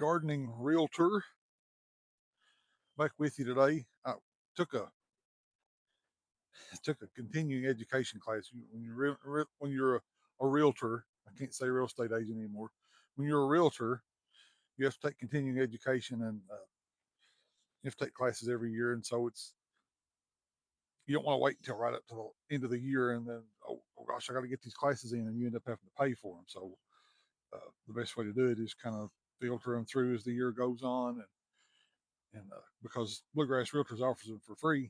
gardening realtor, back with you today. I took a took a continuing education class. When you're a realtor, I can't say real estate agent anymore. When you're a realtor, you have to take continuing education, and you have to take classes every year. And so you don't want to wait until right up to the end of the year, and then oh gosh, I got to get these classes in, and you end up having to pay for them. So the best way to do it is kind of filter them through as the year goes on, and because Bluegrass Realtors offers them for free.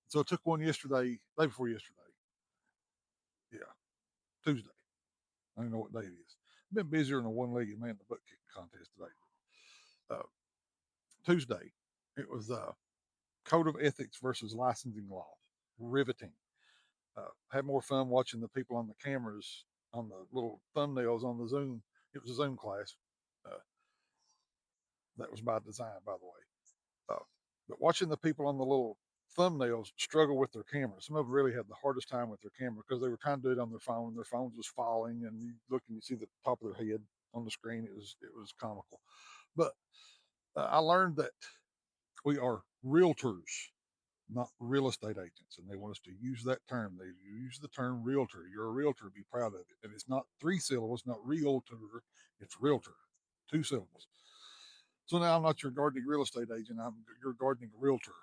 So I took one yesterday, day before yesterday. Yeah, Tuesday. I don't know what day it is. I've been busier than a one-legged man in the butt kicking contest today. Uh, Tuesday, it was Code of Ethics versus Licensing Law. Riveting. Had more fun watching the people on the cameras, on the little thumbnails on the Zoom. It was a Zoom class. Uh, that was by design, by the way. But watching the people on the little thumbnails struggle with their cameras. Some of them really had the hardest time with their camera because they were trying to do it on their phone, and their phones was falling, and you look and you see the top of their head on the screen. It was comical. But I learned that we are realtors, not real estate agents, and they want us to use that term. They use the term realtor. You're a realtor, be proud of it. And it's not 3 syllables, not realtor, it's realtor, 2 syllables. So now I'm not your gardening real estate agent. I'm your gardening realtor,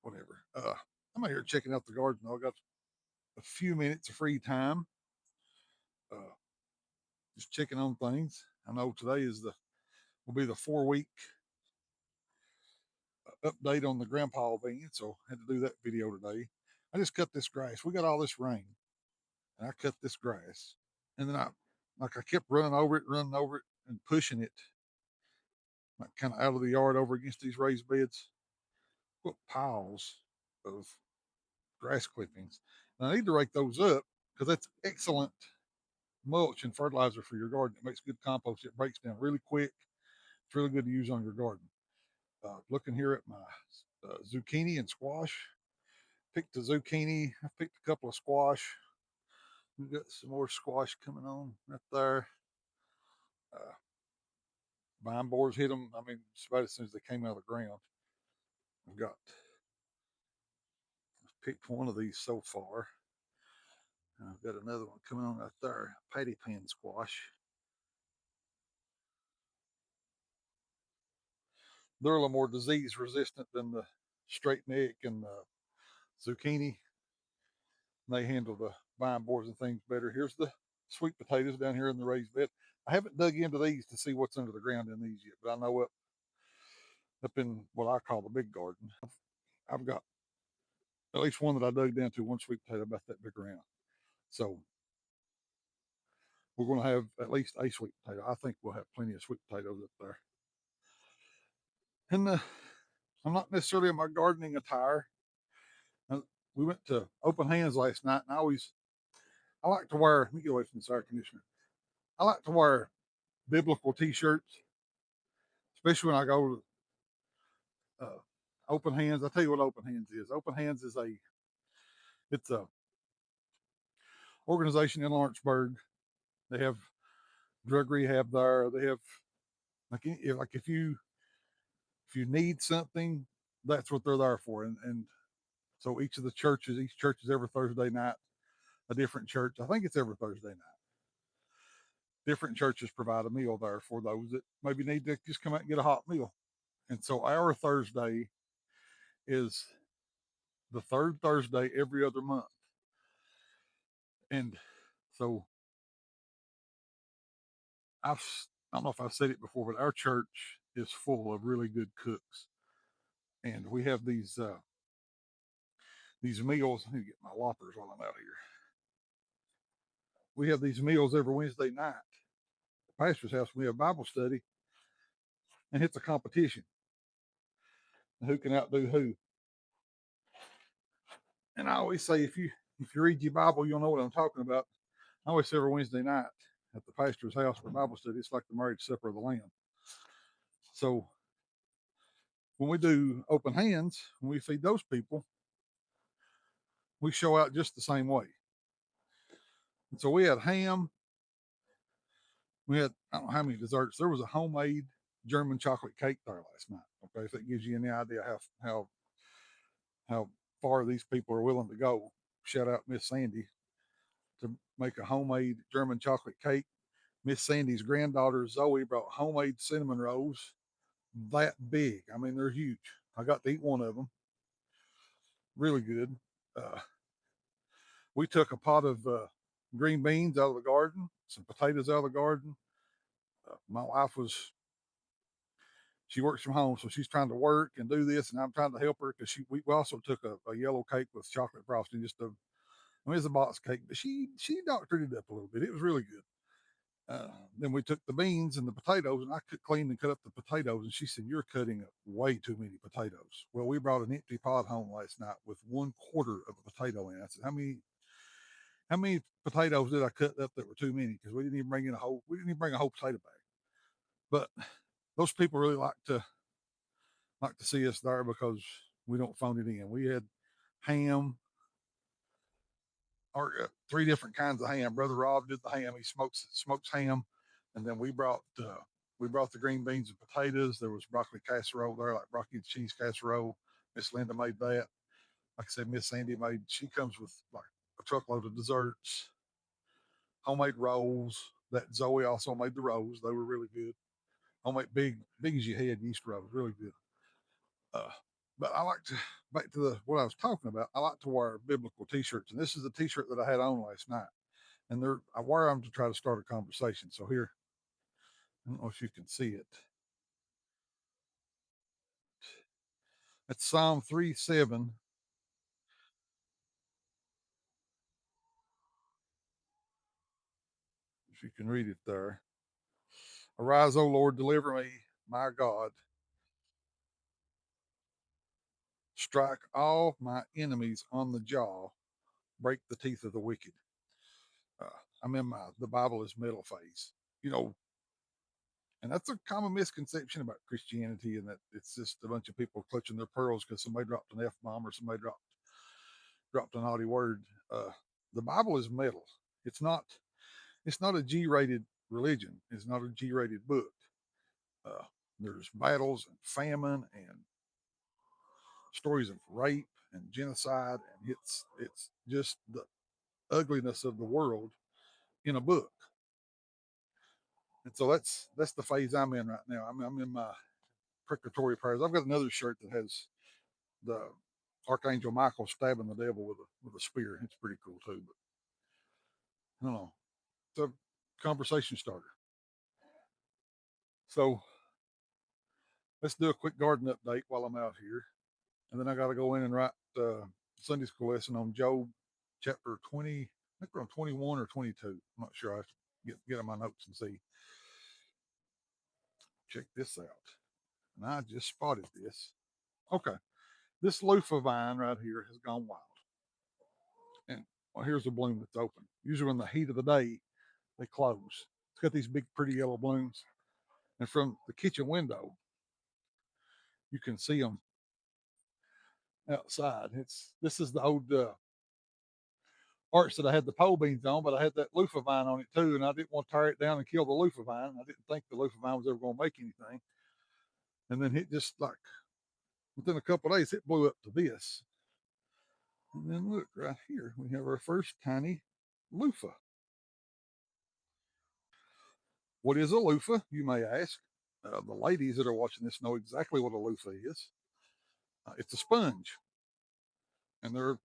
whatever. I'm out here checking out the garden. I got a few minutes of free time, uh, just checking on things. I know today will be the 4 week update on the grandpa van, so I had to do that video today. I just cut this grass. We got all this rain, and I cut this grass, and then I kept running over it, and pushing it, like kind of out of the yard over against these raised beds. Put piles of grass clippings, and I need to rake those up because that's excellent mulch and fertilizer for your garden. It makes good compost. It breaks down really quick. It's really good to use on your garden. Looking here at my zucchini and squash. Picked a zucchini. I picked a couple of squash. We've got some more squash coming on right there. Uh, Vine borers hit them. I mean, just about as soon as they came out of the ground. I've picked one of these so far. I've got another one coming on right there. Patty pan squash. They're a little more disease resistant than the straight neck and the zucchini. And they handle the vine borers and things better. Here's the sweet potatoes down here in the raised bed. I haven't dug into these to see what's under the ground in these yet, but I know up in what I call the big garden, I've got at least one that I dug down to, one sweet potato about that big around. So we're going to have at least a sweet potato. I think we'll have plenty of sweet potatoes up there. And I'm not necessarily in my gardening attire. We went to open hands last night, and I like to wear. Let me get away from this air conditioner. I like to wear biblical T-shirts, especially when I go to open hands. I'll tell you what open hands is. Open hands is it's a organization in Lawrenceburg. They have drug rehab there. They have like if you need something, that's what they're there for. And so each church is every Thursday night a different church. I think it's every Thursday night. Different churches provide a meal there for those that maybe need to just come out and get a hot meal. And so our Thursday is the third Thursday every other month. And so I don't know if I've said it before, but our church is full of really good cooks. And we have these meals. I need to get my loppers while I'm out here. We have these meals every Wednesday night. The pastor's house, we have Bible study, and it's a competition. Who can outdo who? And I always say, if you read your Bible, you'll know what I'm talking about. I always say every Wednesday night at the pastor's house for Bible study, it's like the marriage supper of the Lamb. So when we do open hands, when we feed those people, we show out just the same way. And so we had ham. We had, I don't know how many desserts. There was a homemade German chocolate cake there last night. Okay, if it gives you any idea how far these people are willing to go. Shout out Miss Sandy to make a homemade German chocolate cake. Miss Sandy's granddaughter Zoe brought homemade cinnamon rolls that big. I mean, they're huge. I got to eat one of them. Really good. Uh, we took a pot of green beans out of the garden, some potatoes out of the garden. My wife was she works from home, so she's trying to work and do this, and I'm trying to help her because we also took a yellow cake with chocolate frosting. I mean, it's a box cake, but she doctored it up a little bit. It was really good. Then we took the beans and the potatoes, and I cleaned and cut up the potatoes. And she said, "You're cutting up way too many potatoes." Well, we brought an empty pot home last night with 1/4 of a potato in. I said, "How many potatoes did I cut up that were too many?" Because we didn't even bring a whole potato bag. But those people really like to see us there because we don't phone it in. We had ham, or three different kinds of ham. Brother Rob did the ham. He smokes ham, and then we brought the green beans and potatoes. There was broccoli casserole there, like broccoli and cheese casserole. Miss Linda made that. Like I said, Miss Sandy made. She comes with like a truckload of desserts, homemade rolls. That Zoe also made the rolls. They were really good. Homemade big as your head yeast rolls, really good. Uh, but I like to back to what I was talking about. I like to wear biblical T-shirts, and this is the T-shirt that I had on last night. And I wear them to try to start a conversation. So here, I don't know if you can see it. It's Psalm 3:7. If you can read it there. Arise, O Lord, deliver me, my God. Strike all my enemies on the jaw, break the teeth of the wicked. Uh, I'm in the Bible is middle phase. You know, and that's a common misconception about Christianity, and that it's just a bunch of people clutching their pearls because somebody dropped an F bomb or somebody dropped a naughty word. Uh, the Bible is metal. It's not. It's not a G-rated religion. It's not a G-rated book. Uh, there's battles and famine and stories of rape and genocide, and it's just the ugliness of the world in a book. And so that's the phase I'm in right now. I'm in my precatory prayers. I've got another shirt that has the Archangel Michael stabbing the devil with a spear. It's pretty cool too. But I don't know. It's a conversation starter. So let's do a quick garden update while I'm out here, and then I got to go in and write Sunday school lesson on Job chapter 20. I think we're on 21 or 22. I'm not sure. I have to get on my notes and see. Check this out. And I just spotted this. Okay, this loofah vine right here has gone wild, and well, here's a bloom that's open. Usually, in the heat of the day, they close. It's got these big, pretty yellow blooms, and from the kitchen window, you can see them outside. This is the old arch that I had the pole beans on, but I had that loofah vine on it too, and I didn't want to tear it down and kill the loofah vine. I didn't think the loofah vine was ever going to make anything, and then it just like within a couple of days, it blew up to this. And then look right here, we have our first tiny loofah. What is a loofah, you may ask? The ladies that are watching this know exactly what a loofah is. It's a sponge, and they're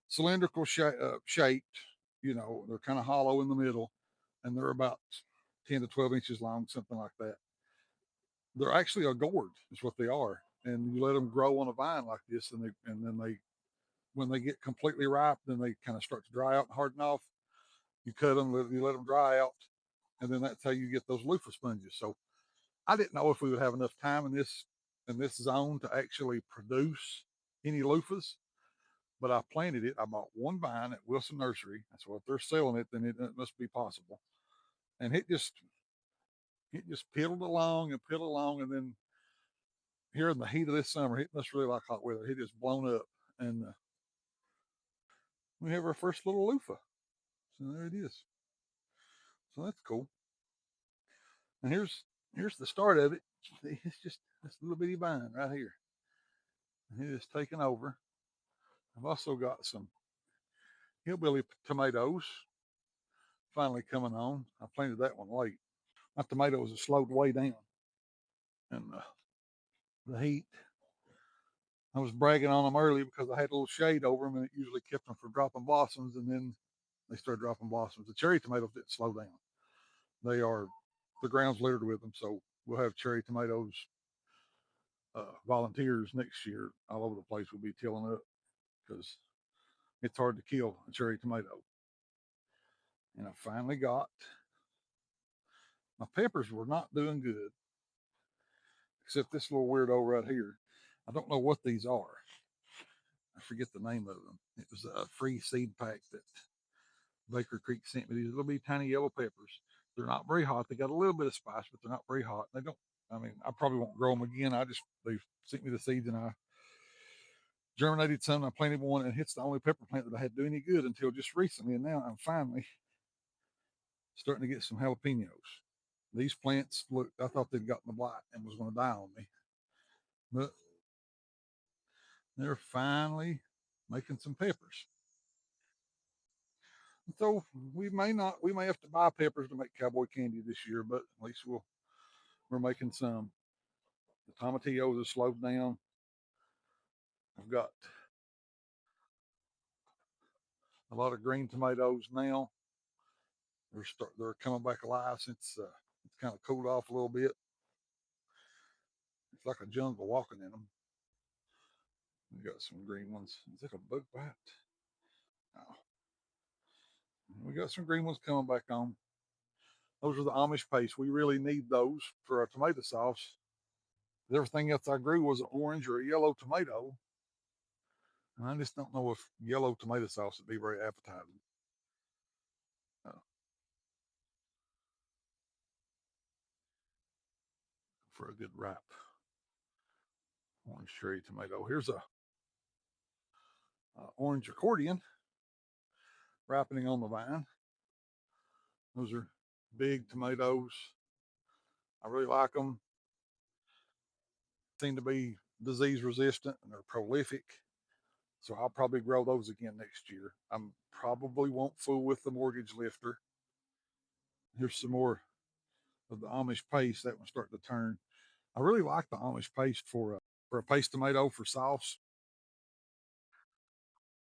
cylindrical shaped. You know, they're kind of hollow in the middle, and they're about 10 to 12 inches long, something like that. They're actually a gourd, is what they are. And you let them grow on a vine like this, and then when they get completely ripe, then they kind of start to dry out and harden off. You cut them, you let them dry out, and then that's how you get those loofah sponges. So I didn't know if we would have enough time in this zone to actually produce any loofahs, but I planted it. I bought one vine at Wilson Nursery. So if they're selling it, then it must be possible. And it just piddled along, and then here in the heat of this summer, it must really like hot weather. It just blown up, and we have our first little loofah. So there it is. So that's cool. And Here's the start of it. It's just this little bitty vine right here. It is taking over. I've also got some hillbilly tomatoes finally coming on. I planted that one late. My tomatoes have slowed way down, and the heat. I was bragging on them early because I had a little shade over them, and it usually kept them from dropping blossoms. And then they started dropping blossoms. The cherry tomatoes didn't slow down. They are the ground's littered with them, so we'll have cherry tomatoes volunteers next year all over the place. Will be tilling up because it's hard to kill a cherry tomato. And I finally got my peppers were not doing good, except this little weirdo right here. I don't know what these are. I forget the name of them. It was a free seed pack that Baker Creek sent me. These little bitty tiny yellow peppers. They're not very hot. They got a little bit of spice, but they're not very hot. They don't. I mean, I probably won't grow them again. They sent me the seeds and I germinated some. I planted one, and it's the only pepper plant that I had to do any good until just recently. And now I'm finally starting to get some jalapenos. These plants look. I thought they'd gotten the blight and was going to die on me, but they're finally making some peppers. So we may not. We may have to buy peppers to make cowboy candy this year, but at least we're making some. The tomatillos have slowed down. I've got a lot of green tomatoes now. They're coming back alive since it's kind of cooled off a little bit. It's like a jungle walking in them. We got some green ones. Is it a bug bite? Oh. We got some green ones coming back on. Those are the Amish paste. We really need those for our tomato sauce. Everything else I grew was an orange or a yellow tomato. And I just don't know if yellow tomato sauce would be very appetizing uh, for a good wrap. Orange cherry tomato. Here's a orange accordion ripening on the vine. Those are big tomatoes. I really like them. Seem to be disease resistant and they're prolific. So I'll probably grow those again next year. I probably won't fool with the mortgage lifter. Here's some more of the Amish paste. That one's starting to turn. I really like the Amish paste for a paste tomato for sauce,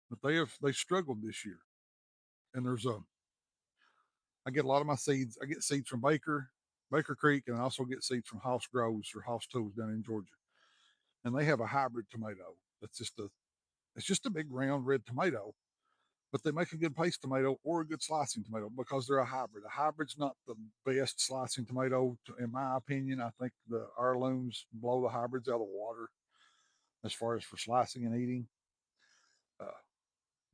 but they struggled this year. And I get a lot of my seeds. I get seeds from Baker Creek, and I also get seeds from House Grows or House Tools down in Georgia. And they have a hybrid tomato that's just a big round red tomato, but they make a good paste tomato or a good slicing tomato because they're a hybrid. A hybrid's not the best slicing tomato, in my opinion. I think the heirlooms blow the hybrids out of the water as far as for slicing and eating. Uh,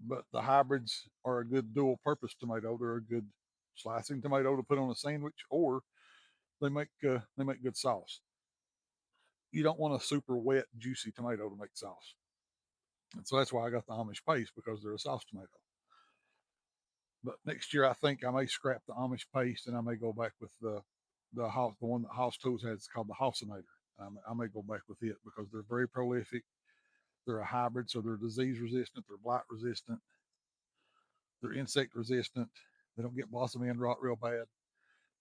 but the hybrids are a good dual purpose tomato. They're a good slicing tomato to put on a sandwich, or they make good sauce. You don't want a super wet, juicy tomato to make sauce, and so that's why I got the Amish paste because they're a sauce tomato. But next year, I think I may scrap the Amish paste and I may go back with the one that House Tools has. It's called the Housinator. I may go back with it because they're very prolific. They're a hybrid, so they're disease resistant, they're blight resistant, they're insect resistant. They don't get blossom end rot real bad.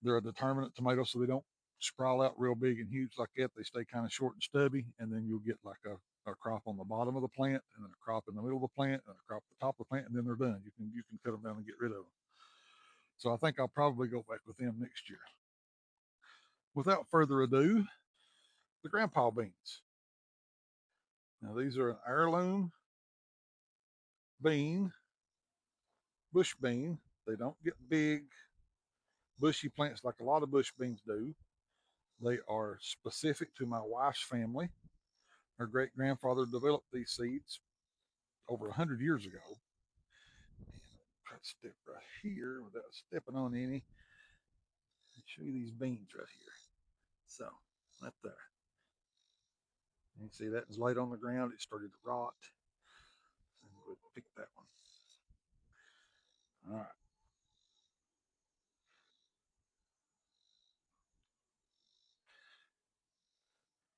They're a determinate tomato, so they don't sprawl out real big and huge like that. They stay kind of short and stubby, and then you'll get like a crop on the bottom of the plant, and then a crop in the middle of the plant, and a crop at the top of the plant, and then they're done. You can cut them down and get rid of them. So I think I'll probably go back with them next year. Without further ado, the grandpa beans. Now these are an heirloom bean, bush bean. They don't get big, bushy plants like a lot of bush beans do. They are specific to my wife's family. Her great grandfather developed these seeds over 100 years ago. Try to step right here without stepping on any. Show you these beans right here. So, right there. You see that was laid on the ground. It started to rot. And we'll pick that one. All right.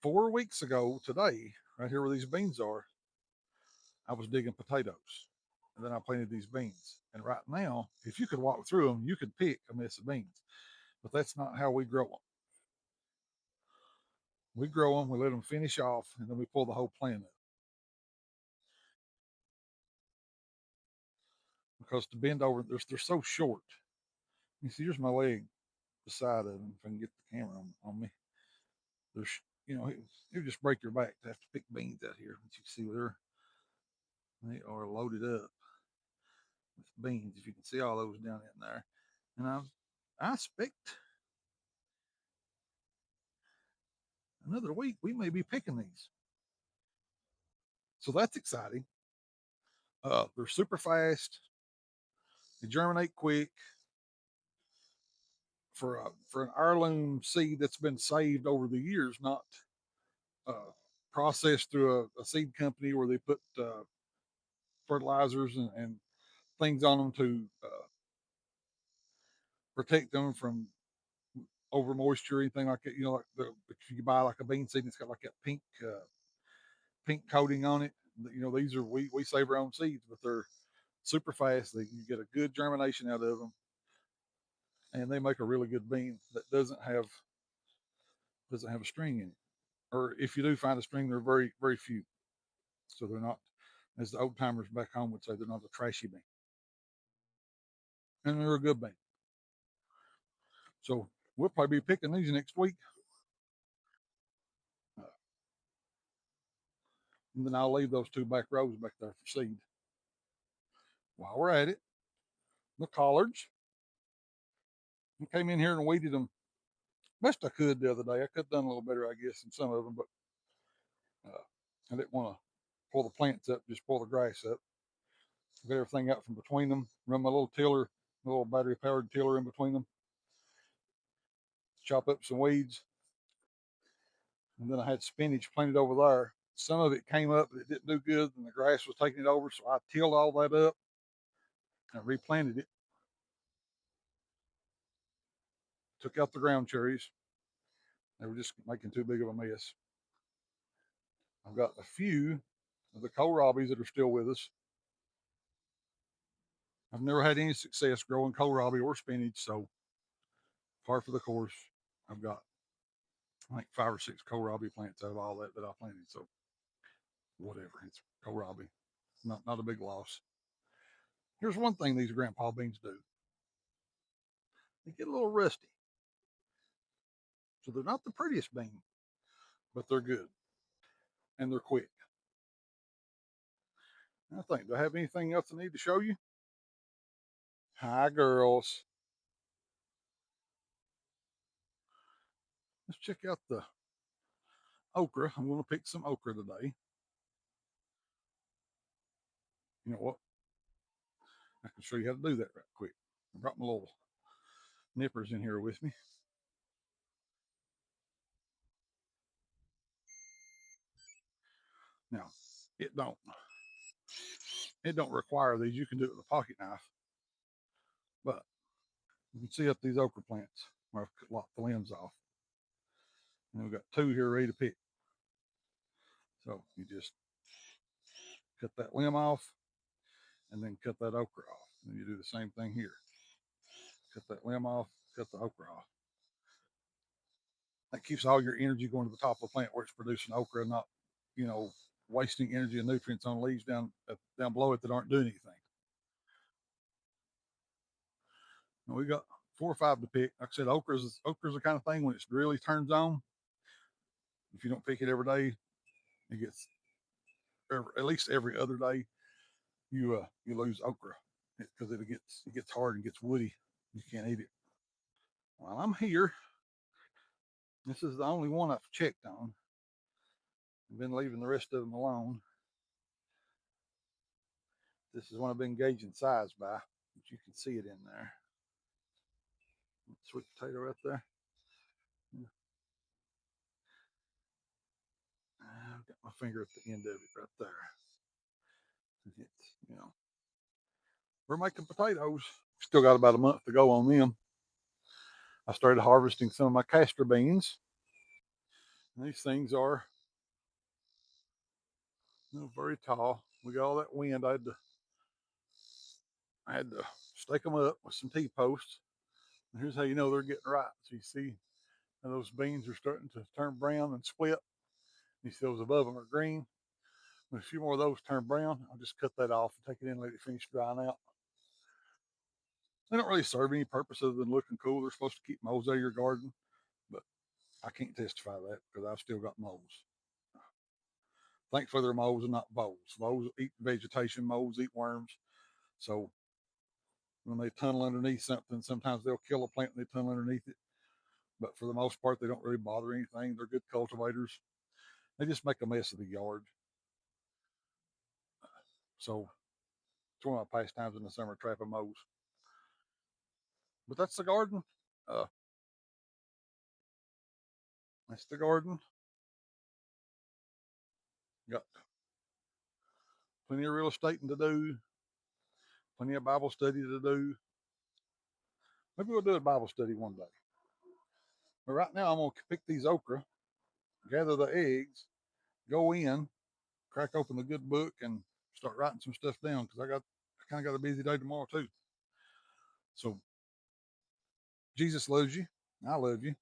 4 weeks ago today, right here where these beans are, I was digging potatoes. And then I planted these beans. And right now, if you could walk through them, you could pick a mess of beans. But that's not how we grow them. We grow them, we let them finish off, and then we pull the whole plant up. Because to bend over, they're so short. You see, here's my leg beside of them. If I can get the camera on me, there's, it would just break your back to have to pick beans out here. But you can see they are loaded up with beans. If you can see all those down in there, and I expect another week we may be picking these. So that's exciting. They're super fast. They germinate quick for an heirloom seed that's been saved over the years, not uh, processed through a seed company where they put fertilizers and things on them to protect them from over moisture or anything like that. Like if you buy like a bean seed, and it's got like that pink coating on it. These are we save our own seeds, but they're super fast. You get a good germination out of them, and they make a really good bean that doesn't have a string in it. Or if you do find a string, they're very very few. So they're not, as the old timers back home would say, they're not a trashy bean, and they're a good bean. So we'll probably be picking these next week, uh, and then I'll leave those two back rows back there for seed. While we're at it, the collards. I came in here and weeded them best I could the other day. I could have done a little better, I guess, in some of them, but uh, I didn't want to pull the plants up, just pull the grass up. Get everything out from between them. Run my little tiller, a little battery powered tiller in between them. Chop up some weeds, and then I had spinach planted over there. Some of it came up, but it didn't do good, and the grass was taking it over. So I tilled all that up and replanted it. Took out the ground cherries. They were just making too big of a mess. I've got a few of the kohlrabis that are still with us. I've never had any success growing kohlrabi or spinach, so par for the course. I've got I think 5 or 6 kohlrabi plants out of all that I planted. So whatever, it's kohlrabi. Not a big loss. Here's one thing these grandpa beans do: they get a little rusty. So they're not the prettiest bean, but they're good and they're quick. I think. Do I have anything else I need to show you? Hi, girls. Let's check out the okra. I'm going to pick some okra today. You know what? I can show you how to do that right quick. I brought my little nippers in here with me. Now, it don't it don't require these. You can do it with a pocket knife, but you can see up these okra plants where I've lopped the limbs off. And we've got 2 here ready to pick. So you just cut that limb off and then cut that okra off. And you do the same thing here. Cut that limb off, cut the okra off. That keeps all your energy going to the top of the plant where it's producing okra, not, you know, wasting energy and nutrients on leaves down below it that aren't doing anything. And we got 4 or 5 to pick. Like I said, okra's the kind of thing when it really turns on. If you don't pick it every day, it gets at least every other day. You lose okra because it gets hard and gets woody. You can't eat it. While I'm here, this is the only one I've checked on. I've been leaving the rest of them alone. This is one I've been gauging size by, but you can see it in there. Sweet potato right there. Yeah. I've got my finger at the end of it right there. It's, we're making potatoes. Still got about a month to go on them. I started harvesting some of my castor beans. And these things are, very tall. We got all that wind. I had to stake them up with some T-posts. And here's how you know they're getting right. So you see how those beans are starting to turn brown and split. You see those above them are green. When a few more of those turn brown, I'll just cut that off and take it in and let it finish drying out. They don't really serve any purpose other than looking cool. They're supposed to keep moles out of your garden, but I can't testify that because I've still got moles. Thankfully, they're moles and not voles. Voles eat vegetation, moles eat worms. So when they tunnel underneath something, sometimes they'll kill a plant when they tunnel underneath it. But for the most part, they don't really bother anything. They're good cultivators. They just make a mess of the yard. So it's one of my pastimes in the summer, trapping moles. But that's the garden. Uh, that's the garden. Got plenty of real estate to do, plenty of Bible study to do. Maybe we'll do a Bible study one day. But right now, I'm going to pick these okra, gather the eggs, go in, crack open the good book, and start writing some stuff down because I kind of got a busy day tomorrow too. So Jesus loves you. I love you.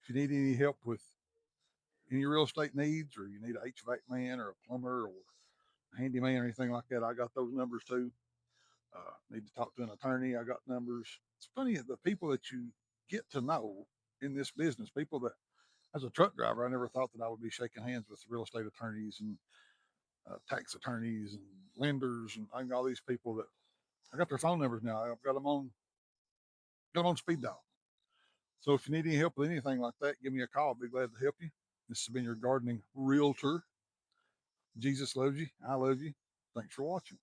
If you need any help with any real estate needs, or you need an HVAC man or a plumber or a handyman or anything like that, I got those numbers too. Need to talk to an attorney, I got numbers. It's funny the people that you get to know in this business, people that, as a truck driver, I never thought that I would be shaking hands with real estate attorneys and tax attorneys and lenders and all these people that I got their phone numbers now. I've got them on speed dial. So if you need any help with anything like that, give me a call. I'll be glad to help you. This has been your gardening realtor. Jesus loves you. I love you. Thanks for watching.